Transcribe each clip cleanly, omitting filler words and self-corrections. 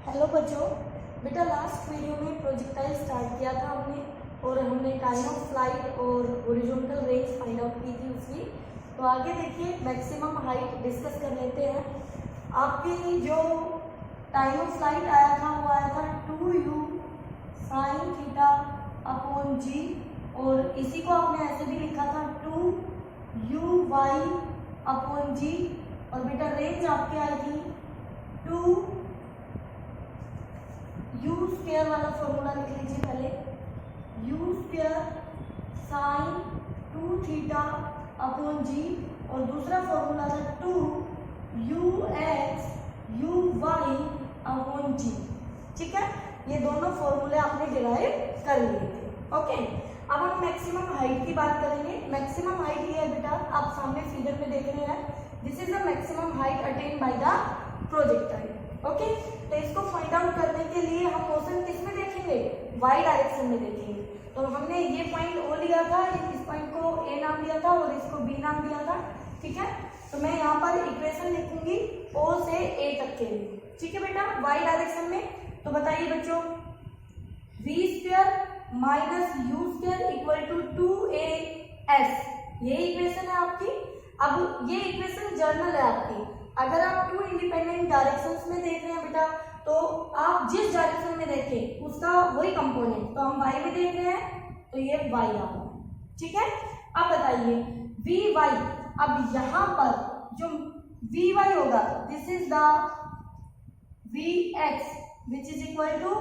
Hello बच्चों, बेटा last video में प्रोजेक्टाइल स्टार्ट किया था हमने और हमने टाइम ऑफ फ्लाइट और हॉरिजॉन्टल रेंज फाइंड आउट की थी उसकी। तो आगे देखिए मैक्सिमम हाइट डिस्कस कर लेते हैं। आपकी जो टाइम ऑफ फ्लाइट आया था वो आया था 2u sin theta upon g, और इसी को आपने ऐसे भी लिखा था 2u y अपॉन जी। और बेटा रेंज आपकी आई थी 2 यू स्क्वायर वाला फॉर्मूला लिख लीजिए पहले, u square sine 2 theta upon g, और दूसरा फॉर्मूला था 2 u x u y upon g. ठीक है, ये दोनों फॉर्मूले आपने डिराइव कर लिए थे। ओके, अब हम मैक्सिमम हाइट की बात करेंगे। मैक्सिमम हाइट ये है बेटा, आप सामने फिगर में देख रहे हैं, this is the maximum height attend by the projectile. Okay, तो इसको फाइंड आउट करने के लिए हम मोशन किस में देखेंगे, वाई डायरेक्शन में देखेंगे। तो हमने ये पॉइंट ओ लिया था, इस पॉइंट को ए नाम दिया था और इसको बी नाम दिया था। ठीक है, तो मैं यहाँ पर इक्वेशन लिखूंगी ओ से ए तक के लिए। ठीक है बेटा, वाई डायरेक्शन में। तो बताइए बच्चों, v square minus u square equal to 2as, ये इक्वेशन है आपकी। अब ये इक्वेशन जर्नल है आपकी। अगर आप 2 इंडिपेंडेंट डायरेक्शंस में देख रहे हैं बेटा, तो आप जिस डायरेक्शन में देखें उसका वही कंपोनेंट। तो हम y में देख रहे हैं तो ये y आ रहा है। ठीक है, अब बताइए vy, अब यहाँ पर जो vy होगा this is the vx which is equal to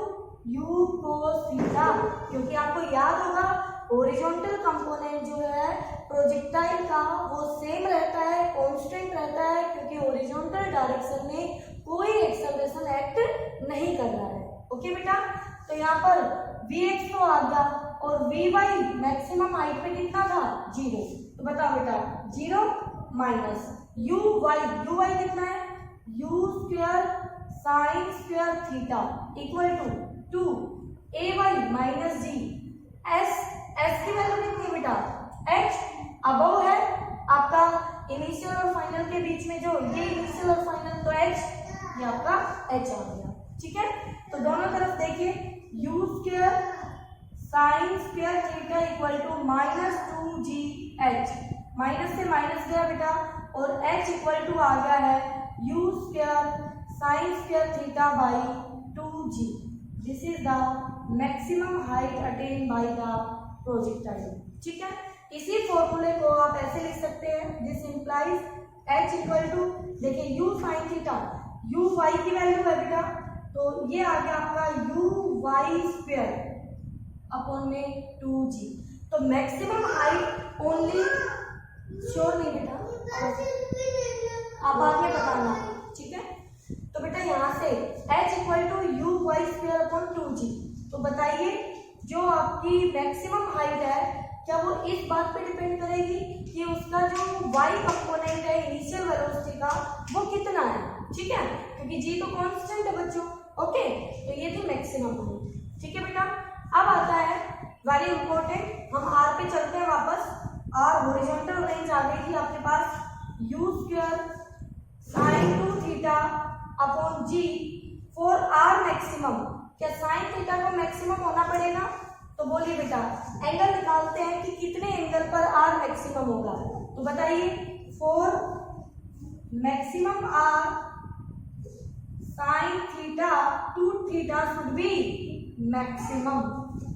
u cos theta, क्योंकि आपको याद होगा हॉरिजॉन्टल कंपोनेंट जो है प्रोजेक्टाइल का वो सेम रहता है, कांस्टेंट रहता है, क्योंकि हॉरिजॉन्टल डायरेक्शन में कोई एक्सेलरेशन एक्ट नहीं कर रहा है। ओके बेटा, तो यहाँ पर vx तो आ गया और vy मैक्सिमम हाइट पे कितना था, 0। तो बताओ बेटा 0 माइनस uy कितना है, u square sine square theta equal to 2ay minus g. S की वैल्यू कितनी बेटा, h अबव है आपका इनिशियल और फाइनल के बीच में, जो ये इनिशियल और फाइनल, तो h ये आपका h आ गया। ठीक है, तो दोनों तरफ देखिए u square sine square theta equal to minus 2gh, minus से माइनस गया बेटा और h इक्वल टू आ गया है u square sine square theta by 2g। This is the maximum height attend by the projectile. ठीक है, इसी फॉर्मूले को आप ऐसे लिख सकते हैं, this implies h equal to, देखिए u sine theta, u y की वैल्यू है बेटा, तो ये आ गया आपका u y स्क्वायर अपॉन में 2g। तो मैक्सिमम हाइट ओनली, श्योर नहीं बेटा, आप बाद में बताना। ठीक है, तो बेटा यहाँ से h equal to u y square upon 2g। तो बताइए जो आपकी मैक्सिमम हाइट है, क्या वो इस बात पे डिपेंड करेगी कि उसका जो y कंपोनेंट है इनिशियल वेलोसिटी का वो कितना है। ठीक है, क्योंकि g तो कांस्टेंट है बच्चों। ओके, तो ये थी मैक्सिमम हाइट। ठीक है बेटा, अब आता है वेरी इंपॉर्टेंट, हम r पे चलते हैं वापस। r हॉरिजॉन्टल रेंज आ गई थी आपके पास, u square sine 2 theta upon g for r maximum. क्या साइन थीटा को मैक्सिमम होना पड़ेगा, तो बोलिए बेटा एंगल निकालते हैं कि कितने एंगल पर r मैक्सिमम होगा। तो बताइए for maximum r sine theta 2 theta should be maximum.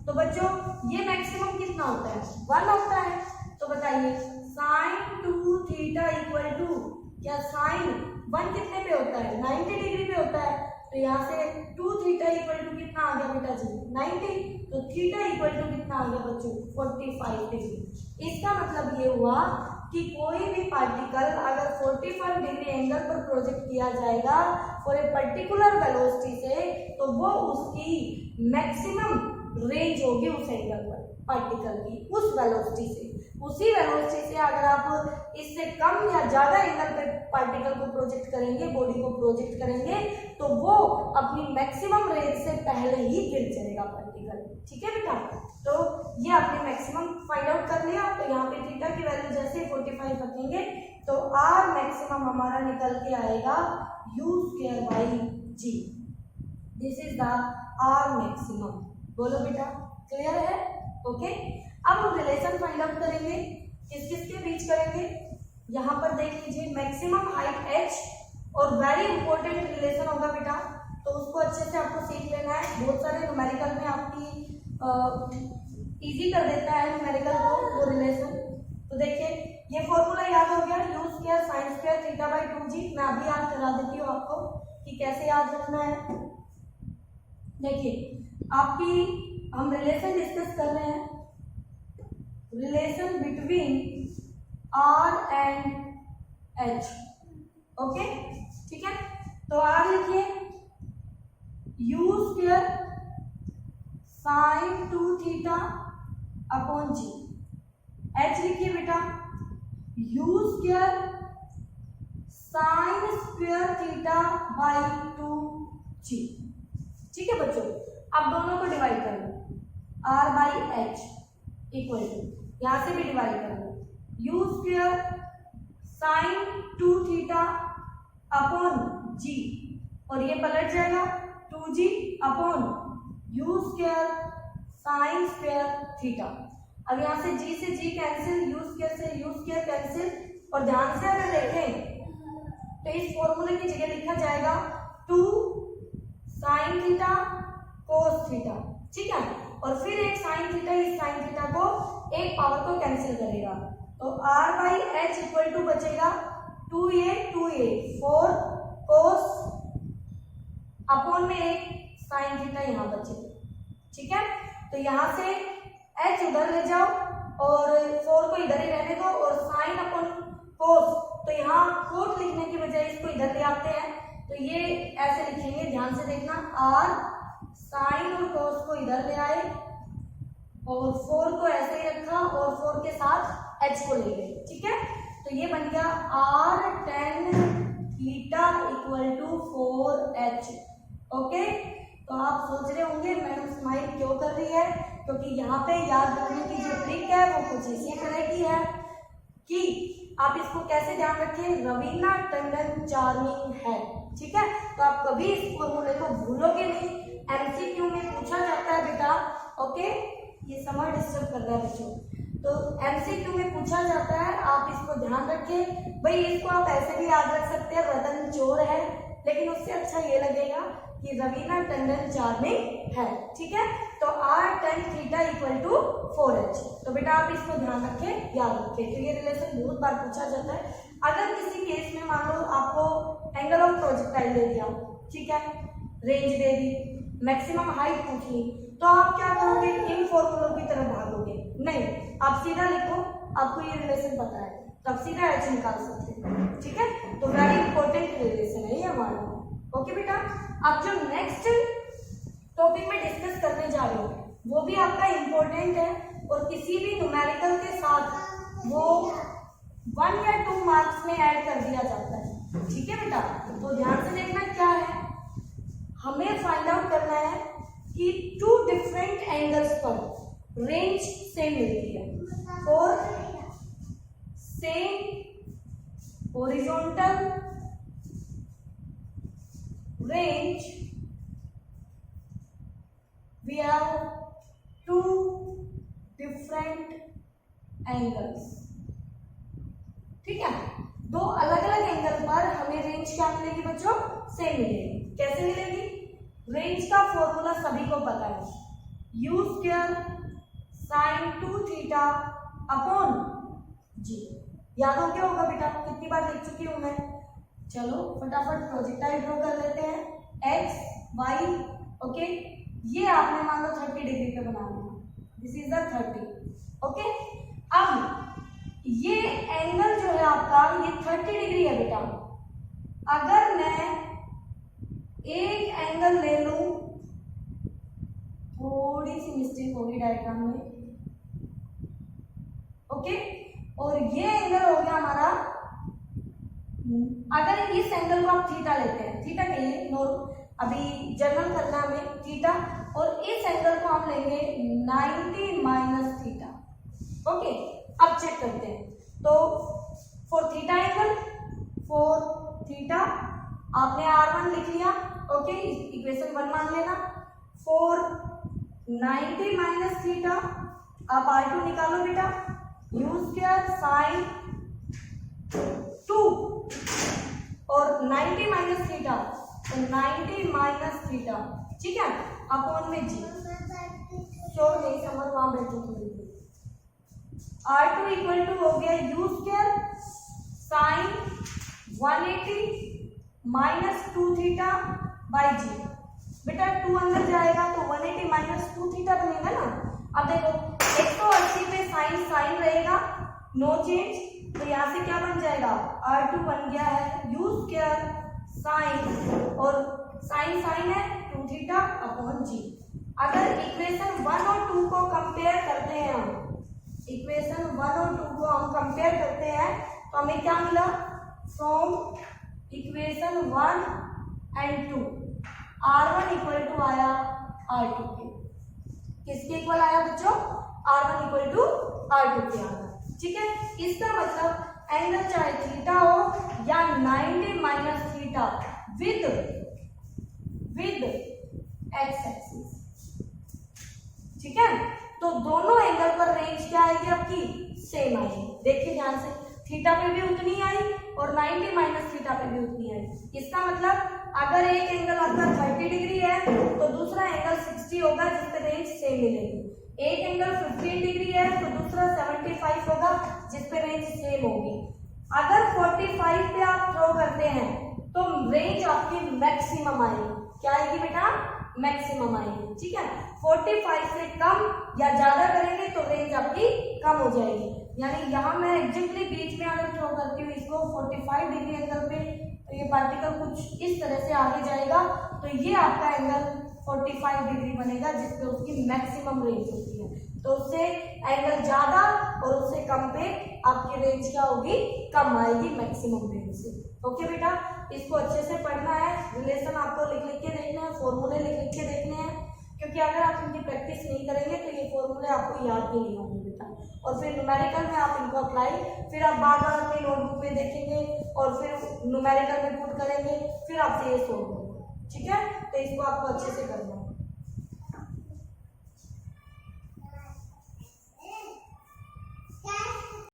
तो बच्चों ये मैक्सिमम कितना होता है, 1 होता है। तो बताइए साइन 2 थीटा इक्वल टू, क्या साइन 1 कितने पे होता है, 90 डिग्री पे होता है। तो यहाँ से 2 थीटा इक्वल टू कितना आ गया बेटा जी, 90। तो थीटा इक्वल टू कितना आ गया बच्चों, 45 डिग्री। इसका मतलब ये हुआ कि कोई भी पार्टिकल अगर 45 डिग्री एंगल पर प्रोजेक्ट किया जाएगा फॉर ए पर्टिकुलर वेलोसिटी से, तो वो उसकी मैक्सिमम रेंज होगी उस एंगल पर पार्टिकल की, उस वेलोसिटी से। उसी वेलोसिटी से अगर आप इससे कम या ज्यादा एंगल पे पार्टिकल को प्रोजेक्ट करेंगे, बॉडी को प्रोजेक्ट करेंगे, तो वो अपनी मैक्सिमम रेंज से पहले ही गिर जाएगा पार्टिकल। ठीक है बेटा, तो ये आपने मैक्सिमम फाइंड आउट कर लिया। तो यहाँ पे थीटा की वैल्यू जैसे 45 रखेंगे तो r मैक्सिमम हमारा निकल के आएगा u square by g. This is the r maximum. बोलो बेटा, क्लियर है? ओके, अब हम रिलेशन फाइंड आउट करेंगे। किस किस के बीच करेंगे? यहाँ पर देख लीजिए, मैक्सिमम हाइट h और वेरी इंपॉर्टेंट रिलेशन होगा बेटा, तो उसको अच्छे से आपको सीख लेना है। बहुत सारे न्यूमेरिकल में आपकी इजी कर देता है न्यूमेरिकल को वो रिलेशन। तो देखिए, ये फॉर्मूला याद हो गया, you square sine square theta by 2g। मैं अभी याद करा देती हूँ आपको कि कैसे याद रखना है। देखिए, आपकी हम रिलेशन डिस्कस कर रहे हैं, relation between r and h। Okay, ठीक है, तो r लिखिए u square sine 2 theta upon g। h लिखिए बेटा u square sine square theta by 2g। ठीक है बच्चों, अब दोनों को डिवाइड कर लो, r by h equal to, यहां से भी डिवाइड कर लो, u square sine 2 theta upon g, और ये पलट जाएगा 2g upon u square sine square theta. अब यहाँ से g से g कैंसिल, u स्क्वायर से u स्क्वायर कैंसिल, और ध्यान से अगर देखें तो इस फॉर्मूले की जगह लिखा जाएगा 2 साइन थीटा कोस थीटा। ठीक है, और फिर एक साइन थीटा इस साइन थीटा को एक पावर को कैंसिल करेगा, तो r by h equal to बचेगा 2a 4 कोस अपॉन में एक साइन थीटा यहाँ बचेगा। ठीक है, तो यहाँ से h उधर ले जाओ और 4 को इधर ही रहने दो, और साइन अपॉन कोस, तो यहाँ कोट लिखने की बजाय इसको इधर ले आते हैं, तो ये ऐसे लिखेंगे, ध्यान से देखना, r साइन और कोस को इधर ले आए और 4 को ऐसे ही रखा और 4 के साथ h को ले गए। ठीक है, तो ये बन गया r tan theta equal to 4h। Okay, तो आप सोच रहे होंगे मैडम स्माइल क्यों कर रही है, क्योंकि यहाँ पे याद रखने की जो ट्रिक है वो कुछ इसी तरह की है कि आप इसको कैसे ध्यान रखें, रवीना टंडन चार्मिंग है। ठीक है, तो आप कभी इस फॉर्मूले को भूलोगे नहीं, एमसीक्यू में पूछा जाता है बेटा। ओके, ये समर डिस्टर्ब कर रहा है बच्चों, तो एमसीक्यू में पूछा जाता है, आप इसको ध्यान रखें। भाई इसको आप ऐसे भी याद रख सकते हैं, रतन चोर है, लेकिन उससे अच्छा ये लगेगा कि रवीना टंडन चार्मिंग है। ठीक है, तो r tan theta equal to 4h, तो बेटा आप इसको ध्यान रखें, याद रखें। तो ये रिलेशन बहुत बार पूछा जाता है। अगर किसी केस में मान लो आपको एंगल ऑफ प्रोजेक्टाइल दे दिया, ठीक है, रेंज दे दी, मैक्सिमम हाइट पूछ ली, तो आप क्या करोगे, इन फॉर्मूलों की तरफ भागोगे नहीं, आप सीधा लिखो, आपको ये रिलेशन पता है, तब सीधा h निकाल सकते हैं। ठीक है, तो वेरी इंपॉर्टेंट रिलेशन है ये हमारा। ओके बेटा, अब जो नेक्स्ट टॉपिक में डिस्कस करने जा रहे हो वो भी आपका इंपॉर्टेंट है, और किसी भी न्यूमेरिकल के साथ वो 1 या 2 मार्क्स में ऐड कर दिया जाता है। ठीक है बेटा, तो ध्यान से देखना क्या है, हमें फाइंड आउट करना है कि 2 डिफरेंट एंगल्स पर रेंज सेम मिलती है, और same horizontal range we have 2 different angles। ठीक है, 2 अलग अलग एंगल पर हमें रेंज क्या मिलेगी बच्चों, सेम मिलेगी। कैसे मिलेगी, रेंज का फॉर्मूला सभी को पता है, u square sine 2 theta upon g। याद हो गया होगा बेटा, कितनी बार लिख चुकी हूं मैं। चलो फटाफट प्रोजेक्टाइल ड्रॉ कर लेते हैं, x y। ओके, ये आपने मान लो 30 डिग्री पे बना लिया, दिस इज द 30। ओके, अब ये एंगल जो है आपका ये 30 डिग्री है बेटा। अगर मैं एक एंगल ले लूं, थोड़ी सी मिस्टेक होगी डायग्राम में, ओके, और ये एंगल हो गया हमारा, अगर इस एंगल को आप थीटा लेते हैं, थीटा कहिए, अभी जनरल करना हमें थीटा, और इस एंगल को हम लेंगे 90 माइनस थीटा। ओके, अब चेक करते हैं, तो for theta angle, for theta आपने r1 लिख लिया। ओके, ओके, इक्वेशन 1 मान लेना। फॉर 90 माइनस थीटा, आप R2 निकालो बेटा, u स्क्वायर साइन 2 और 90 माइनस थीटा, तो 90 माइनस थीटा, ठीक है, अपॉन में जी। तो नहीं समझ, वहां बैठो थोड़ी देर। R2 इक्वल टू हो गया u square sine 180 minus 2 theta by g. बेटा 2 अंदर जाएगा तो 180 माइनस 2 थीटा बनेगा ना। अब देखो 180 पे साइन साइन रहेगा, नो चेंज, तो यहाँ से क्या बन जाएगा, R2 बन गया है u स्क्वायर साइन, और साइन साइन है 2 थीटा अपॉन जी। अगर इक्वेशन 1 और 2 को कंपेयर करते हैं हम, इक्वेशन 1 और 2 को हम कंपेयर करते हैं तो हमें क्या मिला, from equation 1 and 2 R1 equal to आया R2 के, किसके इक्वल आया बच्चों, R1 इक्वल टू R2 के आया, ठीक है। इसका मतलब एंगल चाहे थीटा हो या 90 minus theta with x axis, ठीक है, तो दोनों एंगल पर रेंज क्या आएगी आपकी, सेम आएगी। देखिए ध्यान से, थीटा पे भी उतनी आई और 90 माइनस थीटा पे भी उतनी आई। इसका मतलब अगर एक एंगल आपका 30 डिग्री है तो दूसरा एंगल 60 होगा जिसपे रेंज सेम मिलेगी। एक एंगल 15 डिग्री है तो दूसरा 75 होगा जिसपे रेंज सेम होगी। अगर 45 पे आप थ्रो करते हैं तो रेंज आपकी मैक्सिमम आएगी। क्या आएगी बेटा, मैक्सिमम आएगी, ठीक है। 45 से कम या ज्यादा करेंगे तो रेंज आपकी कम हो जाएगी। यानी यहाँ मैं एग्जैक्टली बीच में अगर थ्रो करती हूँ इसको 45 डिग्री एंगल पे, तो ये पार्टिकल कुछ इस तरह से आगे जाएगा, तो ये आपका एंगल 45 डिग्री बनेगा जिसपे उसकी मैक्सिमम रेंज होती है। तो उससे एंगल ज्यादा और उससे कम पे आपकी रेंज क्या होगी, कम आएगी मैक्सिमम रेंज से। ओके बेटा, इसको अच्छे से पढ़ना है, रिलेशन आपको लिख लिख के देखना है, फॉर्मूले लिख लिख के देखने हैं, क्योंकि अगर आप इनकी प्रैक्टिस नहीं करेंगे तो ये फॉर्मूले आपको याद भी नहीं होंगे बेटा। और फिर न्यूमेरिकल में आप इनको अप्लाई, फिर आप बार बार अपनी नोटबुक में देखेंगे और फिर न्यूमेरिकल में पुट करेंगे, फिर आपसे ये सोल्व होगा, ठीक है। तो इसको आपको अच्छे से करना है।